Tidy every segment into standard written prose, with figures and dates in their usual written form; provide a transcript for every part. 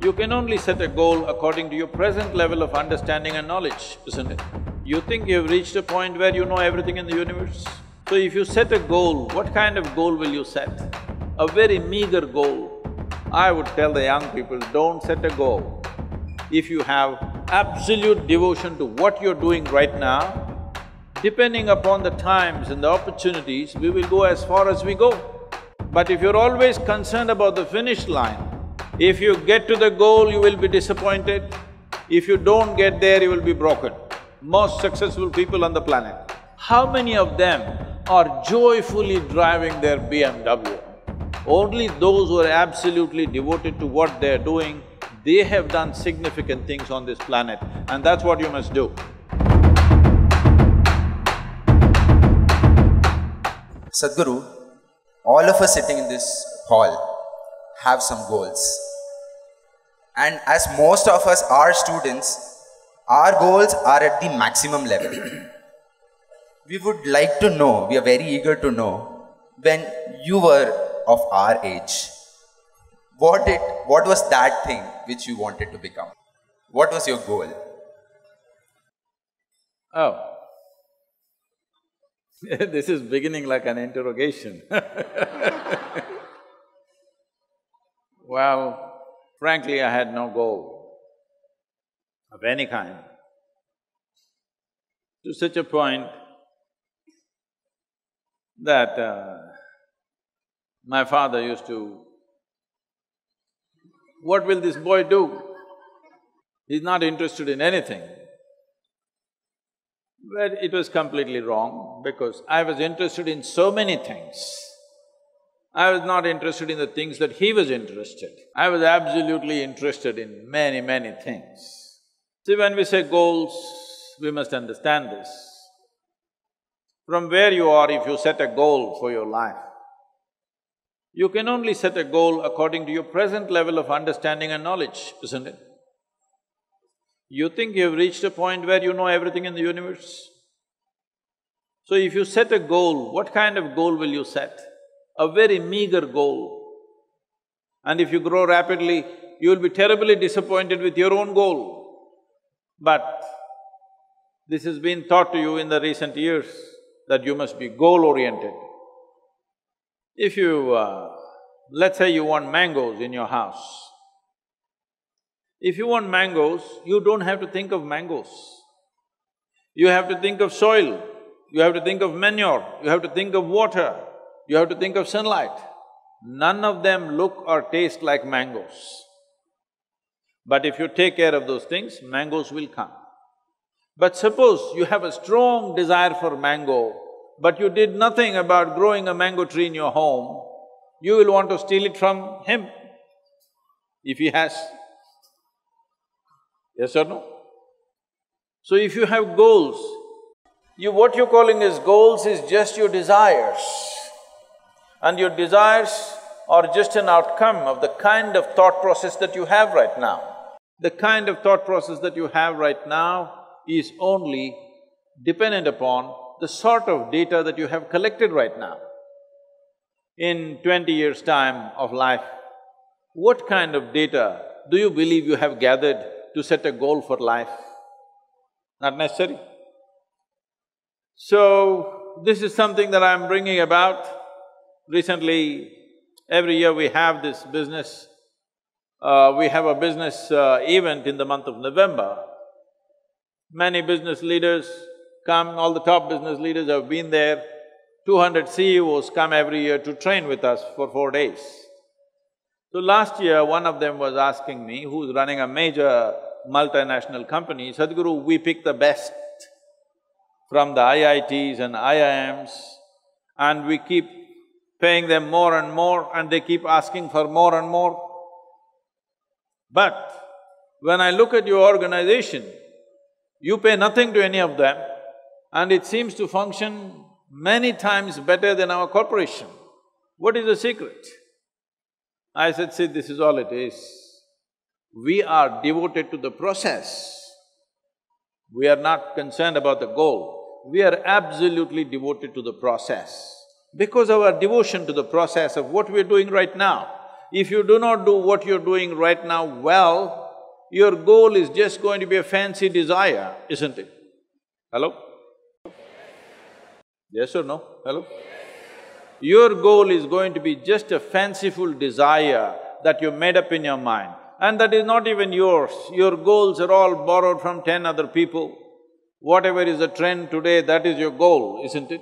You can only set a goal according to your present level of understanding and knowledge, isn't it? You think you've reached a point where you know everything in the universe? So if you set a goal, what kind of goal will you set? A very meager goal. I would tell the young people, don't set a goal. If you have absolute devotion to what you're doing right now, depending upon the times and the opportunities, we will go as far as we go. But if you're always concerned about the finish line, if you get to the goal, you will be disappointed. If you don't get there, you will be broken. Most successful people on the planet, how many of them are joyfully driving their BMW? Only those who are absolutely devoted to what they're doing, they have done significant things on this planet, and that's what you must do. Sadhguru, all of us sitting in this hall have some goals. And as most of us are students, our goals are at the maximum level. We would like to know, we are very eager to know, when you were of our age, what was that thing which you wanted to become? What was your goal? Oh, this is beginning like an interrogation. Well, frankly, I had no goal of any kind, to such a point that my father used to, what will this boy do? He's not interested in anything. But it was completely wrong because I was interested in so many things. I was not interested in the things that he was interested. I was absolutely interested in many, many things. See, when we say goals, we must understand this. From where you are, if you set a goal for your life, you can only set a goal according to your present level of understanding and knowledge, isn't it? You think you've reached a point where you know everything in the universe? So if you set a goal, what kind of goal will you set? A very meager goal. And if you grow rapidly, you will be terribly disappointed with your own goal. But this has been taught to you in the recent years that you must be goal-oriented. If you… let's say you want mangoes in your house. If you want mangoes, you don't have to think of mangoes. You have to think of soil, you have to think of manure, you have to think of water, you have to think of sunlight. None of them look or taste like mangoes. But if you take care of those things, mangoes will come. But suppose you have a strong desire for mango, but you did nothing about growing a mango tree in your home, you will want to steal it from him, if he has. Yes or no? So if you have goals, what you're calling as goals is just your desires. And your desires are just an outcome of the kind of thought process that you have right now. The kind of thought process that you have right now is only dependent upon the sort of data that you have collected right now. In 20 years' time of life, what kind of data do you believe you have gathered to set a goal for life? Not necessary. So, this is something that I'm bringing about. Recently, every year we have this business, we have a business event in the month of November. Many business leaders come, all the top business leaders have been there. 200 CEOs come every year to train with us for 4 days. So last year, one of them was asking me, who's running a major multinational company, Sadhguru, we pick the best from the IITs and IIMs and we keep paying them more and they keep asking for more and more. But when I look at your organization, you pay nothing to any of them and it seems to function many times better than our corporation. What is the secret? I said, see, this is all it is. We are devoted to the process. We are not concerned about the goal. We are absolutely devoted to the process. Because of our devotion to the process of what we're doing right now, if you do not do what you're doing right now well, your goal is just going to be a fancy desire, isn't it? Hello? Yes or no? Hello? Your goal is going to be just a fanciful desire that you made up in your mind, and that is not even yours. Your goals are all borrowed from 10 other people. Whatever is the trend today, that is your goal, isn't it?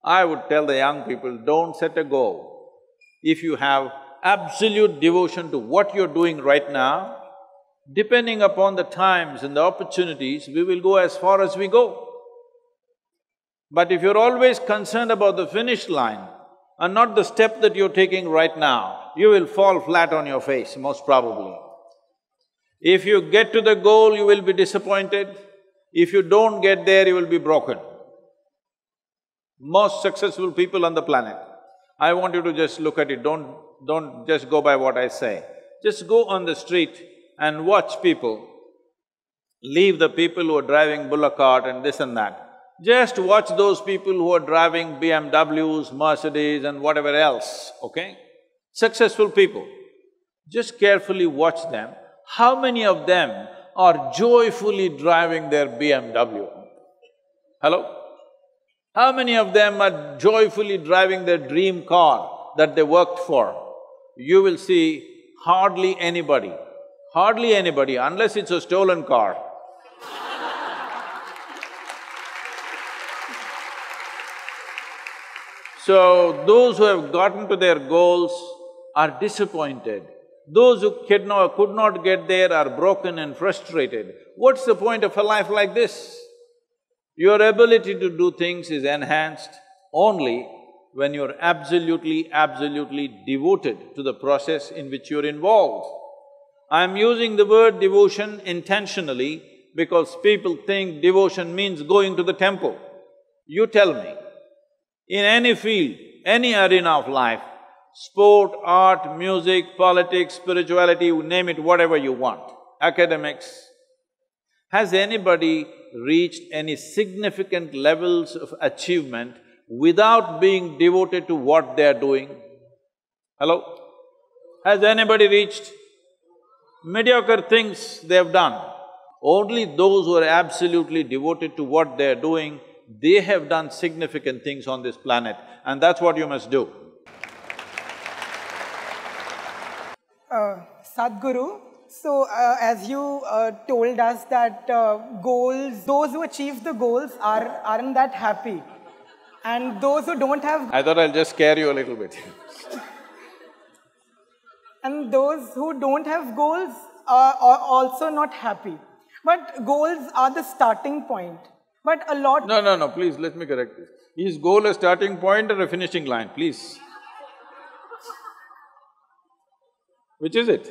I would tell the young people, don't set a goal. If you have absolute devotion to what you're doing right now, depending upon the times and the opportunities, we will go as far as we go. But if you're always concerned about the finish line and not the step that you're taking right now, you will fall flat on your face, most probably. If you get to the goal, you will be disappointed. If you don't get there, you will be broken. Most successful people on the planet, I want you to just look at it, don't just go by what I say. Just go on the street and watch people. Leave the people who are driving bullock cart and this and that. Just watch those people who are driving BMWs, Mercedes and whatever else, okay? Successful people. Just carefully watch them. How many of them are joyfully driving their BMW? Hello? How many of them are joyfully driving their dream car that they worked for? You will see hardly anybody, unless it's a stolen car. So, those who have gotten to their goals are disappointed. Those who could not get there are broken and frustrated. What's the point of a life like this? Your ability to do things is enhanced only when you're absolutely devoted to the process in which you're involved. I'm using the word devotion intentionally because people think devotion means going to the temple. You tell me, in any field, any arena of life, sport, art, music, politics, spirituality, you name it, whatever you want, academics, has anybody reached any significant levels of achievement without being devoted to what they are doing? Hello? Has anybody reached? Mediocre things they have done. Only those who are absolutely devoted to what they are doing, they have done significant things on this planet, and that's what you must do. Sadhguru, so as you told us that goals, those who achieve the goals aren't that happy, and those who don't have… I thought I'll just scare you a little bit. And those who don't have goals are also not happy. But goals are the starting point. But a lot… No, please, let me correct this. Is goal a starting point or a finishing line, please? Which is it?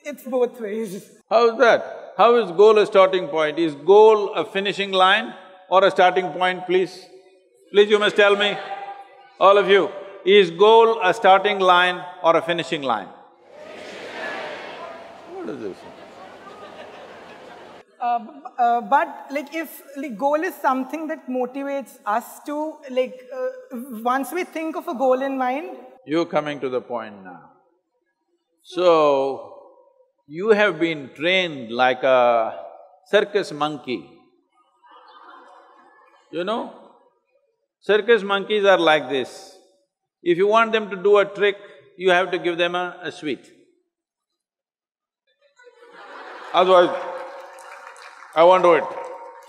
It's both ways. How is that? How is goal a starting point? Is goal a finishing line or a starting point, please? Please, you must tell me, all of you, is goal a starting line or a finishing line? What is this? But like if goal is something that motivates us to once we think of a goal in mind… You're coming to the point now. So, you have been trained like a circus monkey. You know? Circus monkeys are like this. If you want them to do a trick, you have to give them a sweet. Otherwise, I won't do it.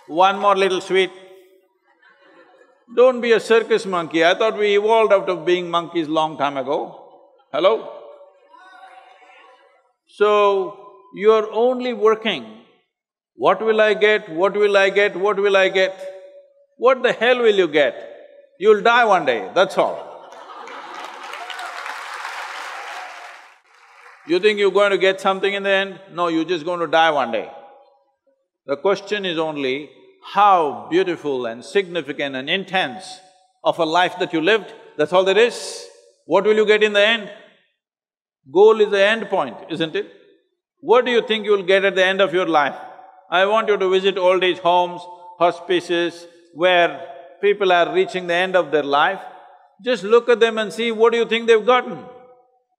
One more little sweet. Don't be a circus monkey. I thought we evolved out of being monkeys long time ago. Hello? So, you're only working. What will I get? What will I get? What will I get? What the hell will you get? You'll die one day, that's all. You think you're going to get something in the end? No, you're just going to die one day. The question is only how beautiful and significant and intense of a life that you lived, that's all there is. What will you get in the end? Goal is the end point, isn't it? What do you think you'll get at the end of your life? I want you to visit old age homes, hospices, where people are reaching the end of their life. Just look at them and see what do you think they've gotten?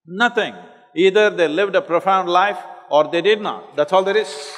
Nothing. Either they lived a profound life or they did not, that's all there is.